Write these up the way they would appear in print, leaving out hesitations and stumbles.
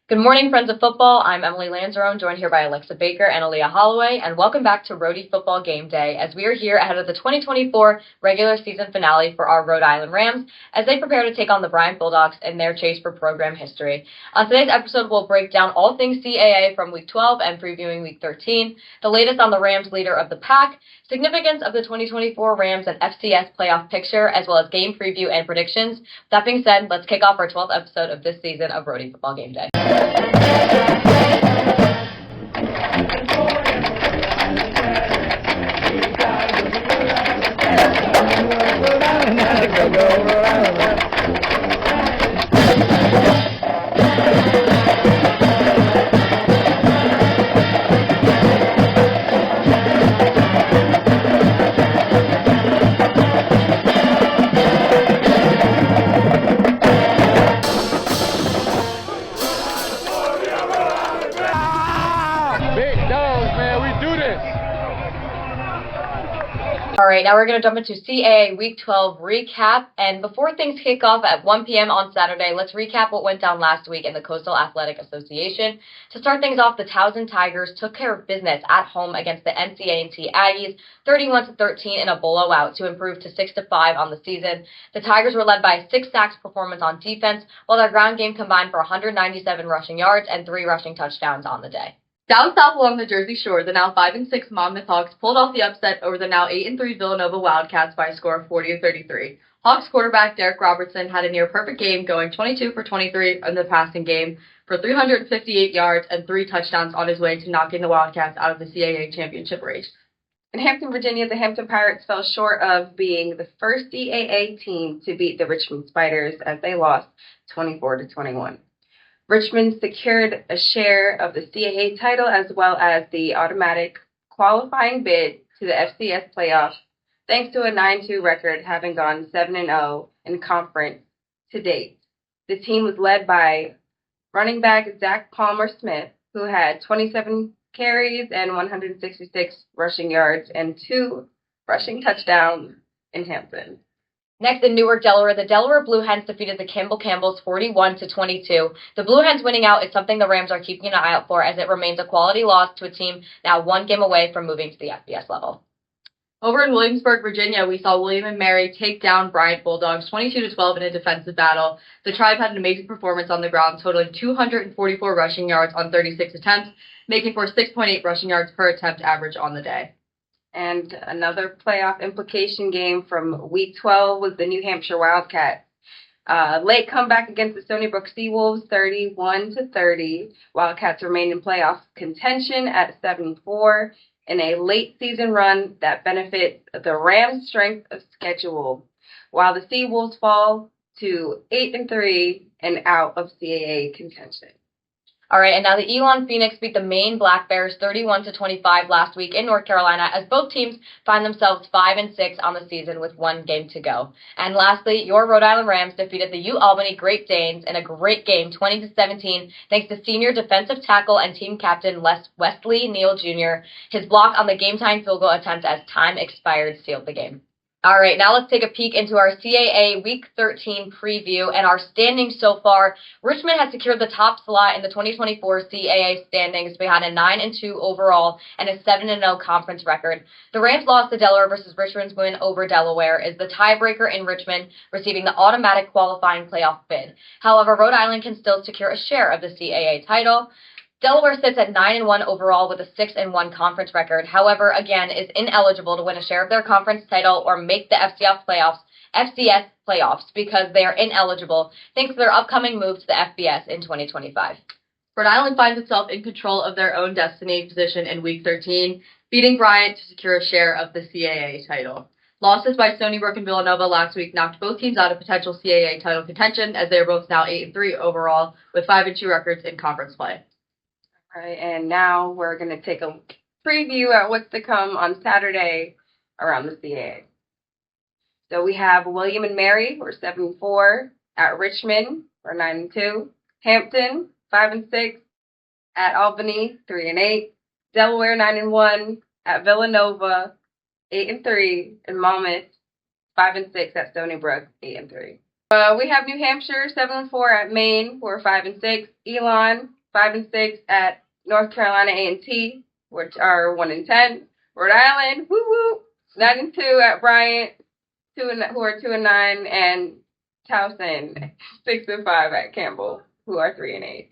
Good morning, friends of football. I'm Emily Lanzarone, joined here by Alexa Baker and Aliyeh Halloway, and welcome back to Rhody Football Gameday as we are here ahead of the 2024 regular season finale for our Rhode Island Rams as they prepare to take on the Bryant Bulldogs in their chase for program history. On today's episode, we'll break down all things CAA from Week 12 and previewing Week 13, the latest on the Rams leader of the pack, significance of the 2024 Rams and FCS Playoff Picture, as well as game preview and predictions. That being said, let's kick off our 12th episode of this season of Rhody Football Gameday. All right, now we're going to jump into CAA Week 12 recap. And before things kick off at 1 p.m. on Saturday, let's recap what went down last week in the Coastal Athletic Association. To start things off, the Towson Tigers took care of business at home against the NCA&T Aggies, 31-13 in a blowout to improve to 6-5 on the season. The Tigers were led by a 6 sacks performance on defense, while their ground game combined for 197 rushing yards and 3 rushing touchdowns on the day. Down south along the Jersey Shore, the now 5-6 Monmouth Hawks pulled off the upset over the now 8-3 Villanova Wildcats by a score of 40-33. Hawks quarterback Derek Robertson had a near-perfect game, going 22 for 23 in the passing game for 358 yards and 3 touchdowns on his way to knocking the Wildcats out of the CAA championship race. In Hampton, Virginia, the Hampton Pirates fell short of being the first CAA team to beat the Richmond Spiders as they lost 24-21. Richmond secured a share of the CAA title as well as the automatic qualifying bid to the FCS playoffs, thanks to a 9-2 record, having gone 7-0 in conference to date. The team was led by running back Zach Palmer-Smith, who had 27 carries and 166 rushing yards and 2 rushing touchdowns in Hampton. Next, in Newark, Delaware, the Delaware Blue Hens defeated the Kimball Campbells 41-22. The Blue Hens winning out is something the Rams are keeping an eye out for, as it remains a quality loss to a team now 1 game away from moving to the FBS level. Over in Williamsburg, Virginia, we saw William and Mary take down Bryant Bulldogs 22-12 in a defensive battle. The Tribe had an amazing performance on the ground, totaling 244 rushing yards on 36 attempts, making for 6.8 rushing yards per attempt average on the day. And another playoff implication game from Week 12 was the New Hampshire Wildcats. Late comeback against the Stony Brook Seawolves, 31-30. Wildcats remained in playoff contention at 7-4 in a late season run that benefits the Rams' strength of schedule, while the Seawolves fall to 8-3 and out of CAA contention. All right, and now the Elon Phoenix beat the Maine Black Bears 31-25 last week in North Carolina, as both teams find themselves 5-6 on the season with 1 game to go. And lastly, your Rhode Island Rams defeated the U-Albany Great Danes in a great game, 20-17, thanks to senior defensive tackle and team captain Wesley Neal Jr. His block on the game-time field goal attempt as time expired sealed the game. All right, now let's take a peek into our CAA Week 13 preview and our standings so far. Richmond has secured the top slot in the 2024 CAA standings behind a 9-2 overall and a 7-0 conference record. The Rams loss to Delaware versus Richmond's win over Delaware is the tiebreaker in Richmond, receiving the automatic qualifying playoff bid. However, Rhode Island can still secure a share of the CAA title. Delaware sits at 9-1 overall with a 6-1 conference record. However, again, is ineligible to win a share of their conference title or make the FCS playoffs because they are ineligible thanks to their upcoming move to the FBS in 2025. Rhode Island finds itself in control of their own destiny position in Week 13, beating Bryant to secure a share of the CAA title. Losses by Stony Brook and Villanova last week knocked both teams out of potential CAA title contention, as they are both now 8-3 overall with 5-2 records in conference play. All right, and now we're going to take a preview at what's to come on Saturday around the CAA. So we have William and Mary, who are 7-4, at Richmond, we're 9-2, Hampton, 5-6, at Albany, 3-8, Delaware, 9-1, at Villanova, 8-3, and Monmouth, 5-6 at Stony Brook, 8-3. We have New Hampshire 7-4 at Maine, who are 5-6. Elon 5-6 at North Carolina A&T, which are 1-10. Rhode Island, woo woo, 9-2 at Bryant, who are 2-9, and Towson 6-5 at Campbell, who are 3-8.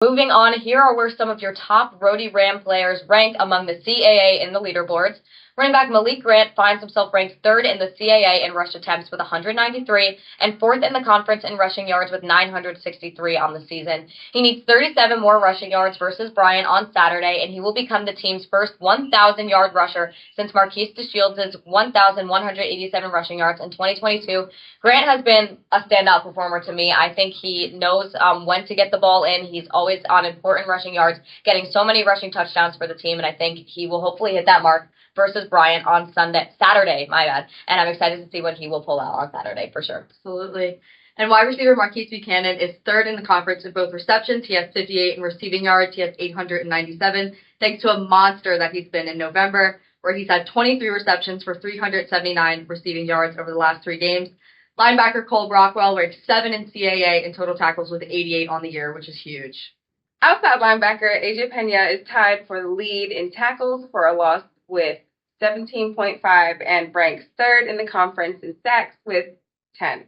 Moving on, here are where some of your top Rhody Ram players rank among the CAA in the leaderboards. Running back Malik Grant finds himself ranked third in the CAA in rush attempts with 193 and fourth in the conference in rushing yards with 963 on the season. He needs 37 more rushing yards versus Bryant on Saturday, and he will become the team's first 1,000-yard rusher since Marquise DeShields' 1,187 rushing yards in 2022. Grant has been a standout performer to me. I think he knows when to get the ball in. He's always on important rushing yards, getting so many rushing touchdowns for the team, and I think he will hopefully hit that mark versus Bryant on Saturday, and I'm excited to see what he will pull out on Saturday for sure. Absolutely. And wide receiver Marquise Buchanan is third in the conference in both receptions. He has 58 in receiving yards. He has 897, thanks to a monster that he's been in November, where he's had 23 receptions for 379 receiving yards over the last 3 games. Linebacker Cole Brockwell ranked 7 in CAA in total tackles with 88 on the year, which is huge. Outside linebacker AJ Pena is tied for the lead in tackles for a loss with 17.5 and ranks third in the conference in sacks with 10.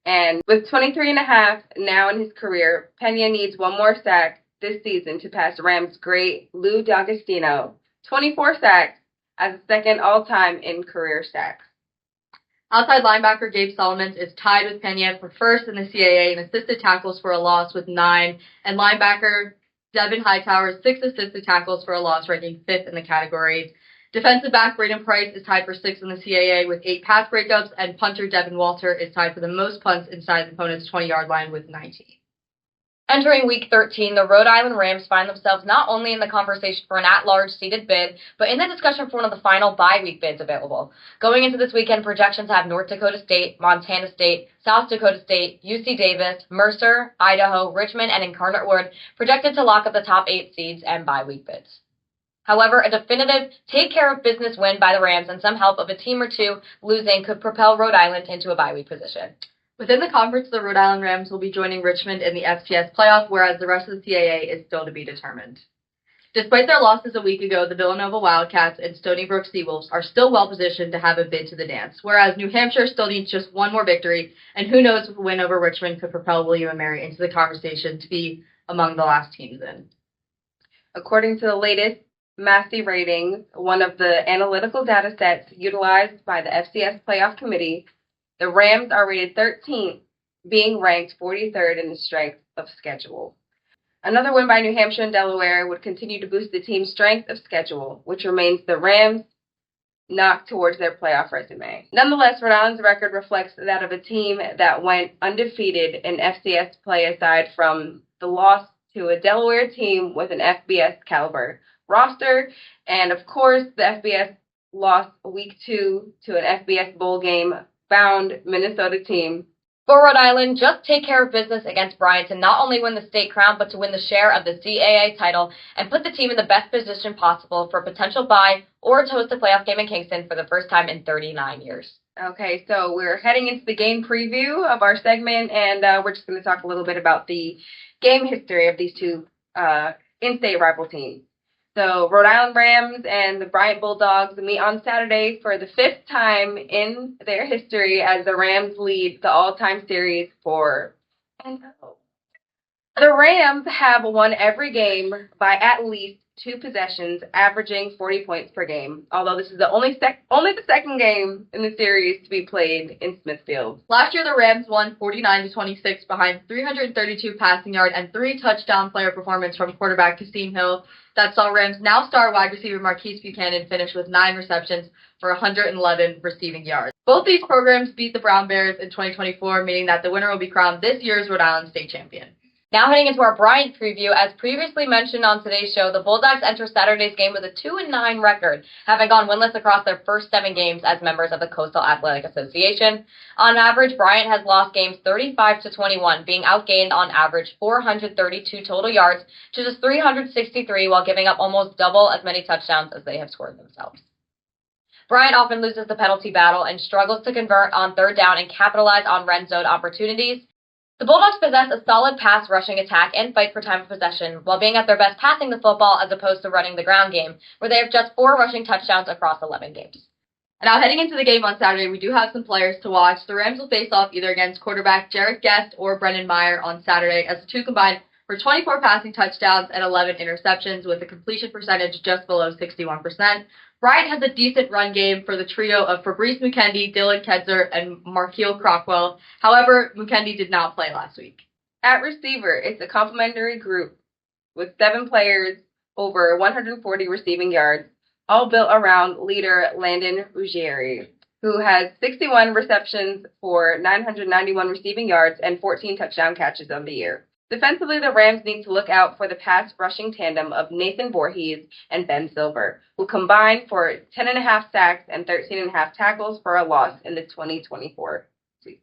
And with 23.5 now in his career, Pena needs one more sack this season to pass Rams great Lou D'Agostino, 24 sacks, as second all-time in career sacks. Outside linebacker Gabe Solomons is tied with Pena for first in the CAA in assisted tackles for a loss with 9, and linebacker Devin Hightower 6 assisted tackles for a loss, ranking 5th in the category. Defensive back Braden Price is tied for 6th in the CAA with 8 pass breakups, and punter Devin Walter is tied for the most punts inside the opponent's 20-yard line with 19. Entering Week 13, the Rhode Island Rams find themselves not only in the conversation for an at-large seeded bid, but in the discussion for one of the final bye-week bids available. Going into this weekend, projections have North Dakota State, Montana State, South Dakota State, UC Davis, Mercer, Idaho, Richmond, and Incarnate Word projected to lock up the top 8 seeds and bye-week bids. However, a definitive take-care-of-business win by the Rams and some help of a team or two losing could propel Rhode Island into a bye-week position. Within the conference, the Rhode Island Rams will be joining Richmond in the FCS Playoff, whereas the rest of the CAA is still to be determined. Despite their losses a week ago, the Villanova Wildcats and Stony Brook Seawolves are still well-positioned to have a bid to the dance, whereas New Hampshire still needs just one more victory, and who knows if a win over Richmond could propel William & Mary into the conversation to be among the last teams in. According to the latest Massey ratings, one of the analytical data sets utilized by the FCS Playoff Committee, the Rams are rated 13th, being ranked 43rd in the strength of schedule. Another win by New Hampshire and Delaware would continue to boost the team's strength of schedule, which remains the Rams' knock towards their playoff resume. Nonetheless, Rhode Island's record reflects that of a team that went undefeated in FCS play aside from the loss to a Delaware team with an FBS caliber roster, and of course the FBS lost week 2 to an FBS bowl game bound Minnesota team. For Rhode Island, just take care of business against Bryant to not only win the state crown, but to win the share of the CAA title and put the team in the best position possible for a potential bye or to host a playoff game in Kingston for the first time in 39 years. Okay, so we're heading into the game preview of our segment, and we're just going to talk a little bit about the game history of these two in-state rival teams. So Rhode Island Rams and the Bryant Bulldogs meet on Saturday for the 5th time in their history as the Rams lead the all-time series 4-0. The Rams have won every game by at least 2 possessions, averaging 40 points per game, although this is the only the second game in the series to be played in Smithfield. Last year, the Rams won 49-26 behind 332 passing yard and 3 touchdown player performance from quarterback Kasim Hill that saw Rams now star wide receiver Marquise Buchanan finish with 9 receptions for 111 receiving yards. Both these programs beat the Brown Bears in 2024, meaning that the winner will be crowned this year's Rhode Island state champion. Now heading into our Bryant preview, as previously mentioned on today's show, the Bulldogs enter Saturday's game with a 2-9 record, having gone winless across their first 7 games as members of the Coastal Athletic Association. On average, Bryant has lost games 35-21, being outgained on average 432 total yards to just 363, while giving up almost double as many touchdowns as they have scored themselves. Bryant often loses the penalty battle and struggles to convert on third down and capitalize on red zone opportunities. The Bulldogs possess a solid pass rushing attack and fight for time of possession while being at their best passing the football as opposed to running the ground game, where they have just 4 rushing touchdowns across 11 games. And now heading into the game on Saturday, we do have some players to watch. The Rams will face off either against quarterback Jarrett Guest or Brendan Meyer on Saturday, as the two combined for 24 passing touchdowns and 11 interceptions with a completion percentage just below 61%. Bryant has a decent run game for the trio of Fabrice Mukendi, Dylan Kedzer, and Markeel Crockwell. However, Mukendi did not play last week. At receiver, it's a complementary group with 7 players over 140 receiving yards, all built around leader Landon Ruggieri, who has 61 receptions for 991 receiving yards and 14 touchdown catches on the year. Defensively, the Rams need to look out for the pass rushing tandem of Nathan Voorhees and Ben Silver, who combined for 10.5 sacks and 13.5 tackles for a loss in the 2024 season.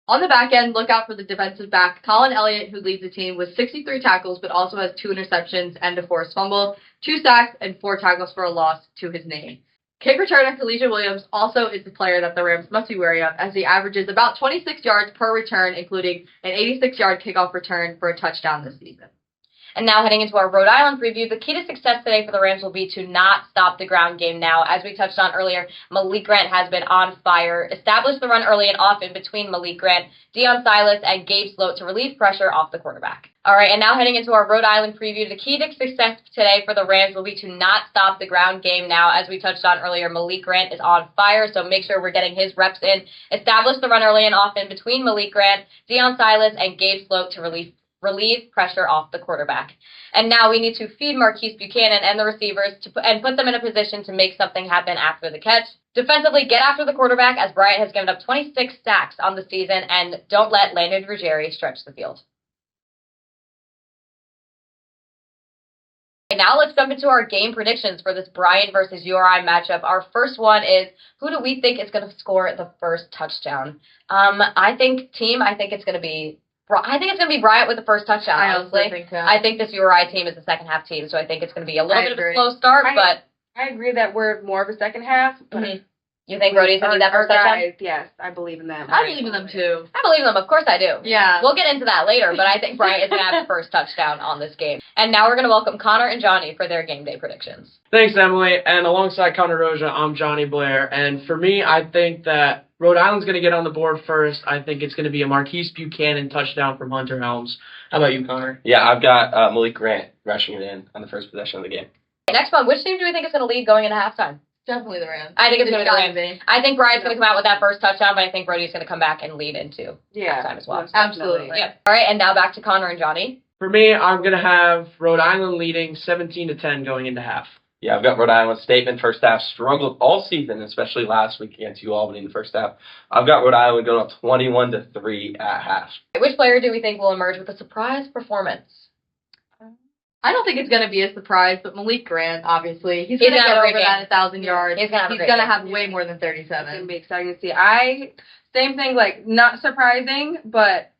On the back end, look out for the defensive back, Colin Elliott, who leads the team with 63 tackles, but also has 2 interceptions and a forced fumble, 2 sacks, and 4 tackles for a loss to his name. Kick returner Kalisha Williams also is the player that the Rams must be wary of, as he averages about 26 yards per return, including an 86-yard kickoff return for a touchdown this season. And now heading into our Rhode Island preview, the key to success today for the Rams will be to not stop the ground game now. As we touched on earlier, Malik Grant has been on fire. Establish the run early and often between Malik Grant, Dion Silas, and Gabe Sloat to relieve pressure off the quarterback. All right, and now heading into our Rhode Island preview, the key to success today for the Rams will be to not stop the ground game now. As we touched on earlier, Malik Grant is on fire, so make sure we're getting his reps in. Establish the run early and often between Malik Grant, Dion Silas, and Gabe Sloat to relieve pressure off the quarterback. And now we need to feed Marquise Buchanan and the receivers and put them in a position to make something happen after the catch. Defensively, get after the quarterback, as Bryant has given up 26 sacks on the season, and don't let Landon Ruggieri stretch the field. Now let's jump into our game predictions for this Bryant versus URI matchup. Our first one is, who do we think is going to score the first touchdown? I think it's going to be Bryant with the first touchdown, honestly. I think this URI team is a second half team, so I think it's going to be a little bit of a slow start, but I agree that we're more of a second half, but you think Rhody's going to be that first touchdown? Yes, I believe in them. I believe in them too. I believe in them, of course I do. Yeah. We'll get into that later, but I think Bryant is going to have the first touchdown on this game. And now we're going to welcome Connor and Johnny for their game day predictions. Thanks, Emily. And alongside Connor Roja, I'm Johnny Blair. And for me, I think that Rhode Island's going to get on the board first. I think it's going to be a Marquise Buchanan touchdown from Hunter Helms. How about you, Connor? Yeah, I've got Malik Grant rushing it in on the first possession of the game. Next one, which team do we think is going to lead going into halftime? Definitely the Rams. I think it's going to be the Rams. I think Bryant's going to come out with that first touchdown, but I think Rhody's going to come back and lead into halftime as well. Absolutely. Yeah. All right, and now back to Connor and Johnny. For me, I'm going to have Rhode Island leading 17-10 going into half. Yeah, I've got Rhode Island statement. First half struggled all season, especially last week against UAlbany in the first half. I've got Rhode Island going up 21-3 at half. Which player do we think will emerge with a surprise performance? I don't think it's going to be a surprise, but Malik Grant, obviously, he's going to get over that 1,000 yards. He's going to have way more than 37. It's going to be exciting to see. Same thing, like, not surprising, but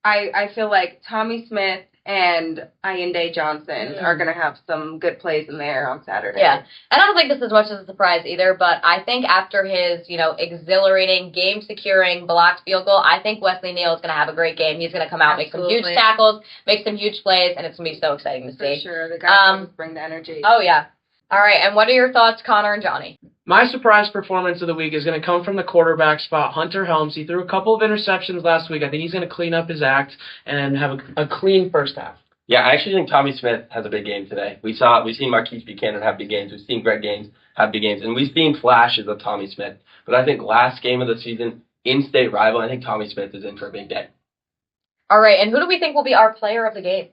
I feel like Tommy Smith and Ayinde Johnson are going to have some good plays in there on Saturday. Yeah, and I don't think this is much of a surprise either, but I think after his, exhilarating, game-securing blocked field goal, I think Wesley Neal is going to have a great game. He's going to come out, make some huge tackles, make some huge plays, and it's going to be so exciting to see. For sure, the guys bring the energy. Oh, yeah. All right, and what are your thoughts, Connor and Johnny? My surprise performance of the week is going to come from the quarterback spot, Hunter Helms. He threw a couple of interceptions last week. I think he's going to clean up his act and have a clean first half. Yeah, I actually think Tommy Smith has a big game today. We've seen Marquise Buchanan have big games. We've seen Greg Gaines have big games. And we've seen flashes of Tommy Smith. But I think last game of the season, in-state rival, I think Tommy Smith is in for a big day. All right, and who do we think will be our player of the game?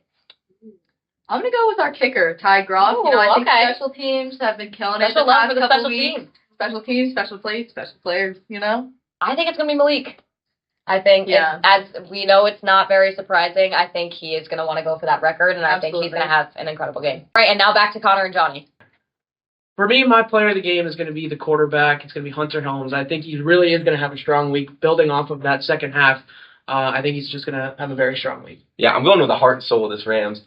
I'm going to go with our kicker, Ty Groff. Ooh, I think special teams have been killing it the past couple weeks. Special teams, special plays, special players, I think it's going to be Malik. I think, as we know, it's not very surprising. I think he is going to want to go for that record, and I think he's going to have an incredible game. All right, and now back to Connor and Johnny. For me, my player of the game is going to be the quarterback. It's going to be Hunter Helms. I think he really is going to have a strong week, building off of that second half. I think he's just going to have a very strong week. Yeah, I'm going with the heart and soul of this Rams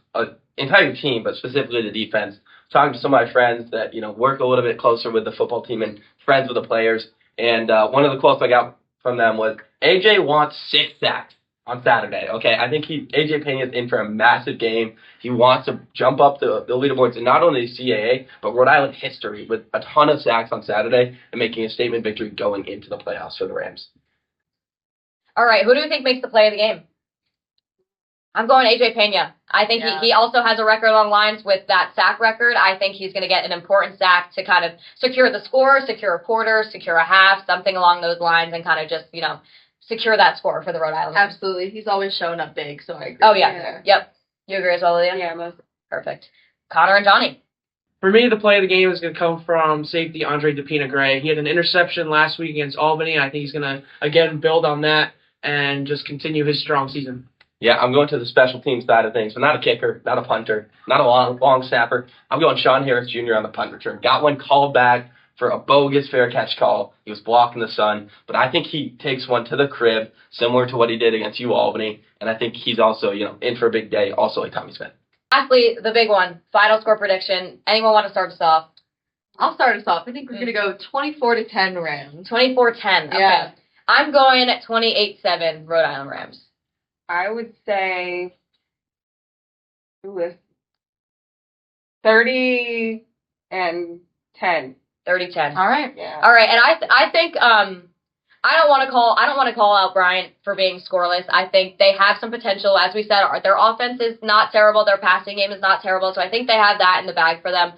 entire team, but specifically the defense. talking to some of my friends that, work a little bit closer with the football team and friends with the players. And one of the quotes I got from them was, AJ wants 6 sacks on Saturday. Okay, I think AJ Pena is in for a massive game. He wants to jump up the leaderboards in not only CAA, but Rhode Island history with a ton of sacks on Saturday and making a statement victory going into the playoffs for the Rams. All right, who do you think makes the play of the game? I'm going AJ Pena. I think he also has a record on lines with that sack record. I think he's going to get an important sack to kind of secure the score, secure a quarter, secure a half, something along those lines, and kind of just, secure that score for the Rhode Island. Absolutely. He's always showing up big, so I agree. Oh, yeah. Yep. You agree as well, Aliyeh? Yeah, most. Perfect. Connor and Johnny. For me, the play of the game is going to come from safety Andre DePina-Gray. He had an interception last week against Albany. I think he's going to, again, build on that and just continue his strong season. Yeah, I'm going to the special teams side of things, but not a kicker, not a punter, not a long snapper. I'm going Sean Harris Jr. on the punt return. Got one called back for a bogus fair catch call. He was blocking the sun, but I think he takes one to the crib, similar to what he did against Albany, and I think he's also, in for a big day, also like Tommy Smith. Lastly, the big one, final score prediction. Anyone want to start us off? I'll start us off. I think we're going to go 24-10 Rams. 24-10. Okay. Yeah. I'm going 28-7 Rhode Island Rams. I would say 30-10. 30-10. All right. Yeah. All right, and I think I don't want to call out Bryant for being scoreless. I think they have some potential. As we said, their offense is not terrible. Their passing game is not terrible. So I think they have that in the bag for them.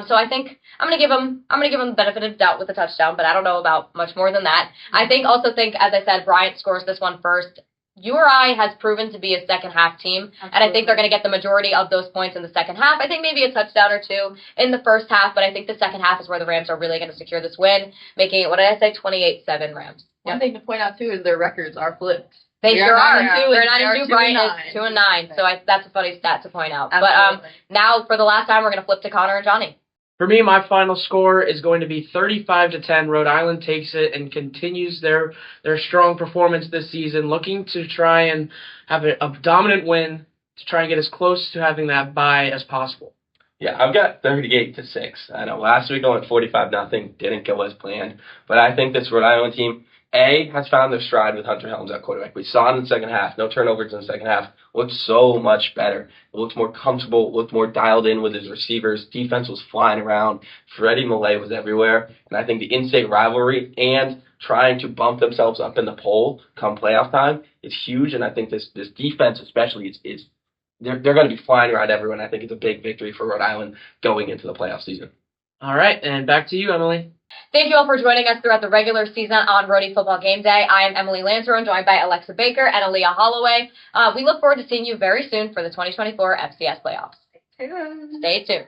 So I think I'm gonna give them the benefit of the doubt with a touchdown, but I don't know about much more than that. I think, as I said, Bryant scores this one first. URI has proven to be a second half team, and I think they're going to get the majority of those points in the second half. I think maybe a touchdown or two in the first half, but I think the second half is where the Rams are really going to secure this win, making it, 28-7 Rams. One thing to point out, too, is their records are flipped. They sure are. They're 9-2. Bryant is 2-9, so that's a funny stat to point out. Absolutely. But now, for the last time, we're going to flip to Connor and Johnny. For me, my final score is going to be 35-10. Rhode Island takes it and continues their strong performance this season, looking to try and have a dominant win to try and get as close to having that bye as possible. Yeah, I've got 38-6. I know last week I went 45-0, didn't go as planned, but I think this Rhode Island team, has found their stride with Hunter Helms at quarterback. We saw it in the second half. No turnovers in the second half. Looked so much better. It looked more comfortable. Looked more dialed in with his receivers. Defense was flying around. Freddie Malay was everywhere. And I think the in-state rivalry and trying to bump themselves up in the poll come playoff time is huge. And I think this defense especially is they're going to be flying around everyone. I think it's a big victory for Rhode Island going into the playoff season. All right, and back to you, Emily. Thank you all for joining us throughout the regular season on Rhody Football Gameday. I am Emily Lanzarone, joined by Alexa Baker and Aliyeh Halloway. We look forward to seeing you very soon for the 2024 FCS Playoffs. Stay tuned.